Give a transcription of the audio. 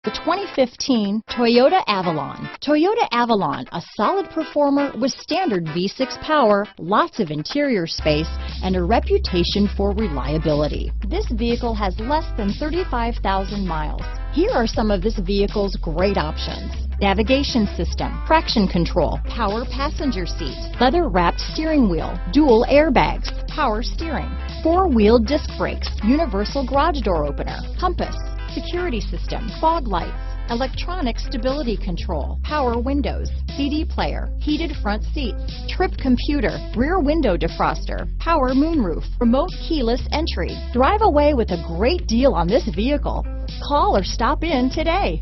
The 2015 Toyota Avalon. Toyota Avalon, a solid performer with standard V6 power, lots of interior space, and a reputation for reliability. This vehicle has less than 35,000 miles. Here are some of this vehicle's great options: navigation system, traction control, power passenger seat, leather-wrapped steering wheel, dual airbags, power steering, four-wheel disc brakes, universal garage door opener, compass, security system, fog lights, electronic stability control, power windows, CD player, heated front seats, trip computer, rear window defroster, power moonroof, remote keyless entry. Drive away with a great deal on this vehicle. Call or stop in today.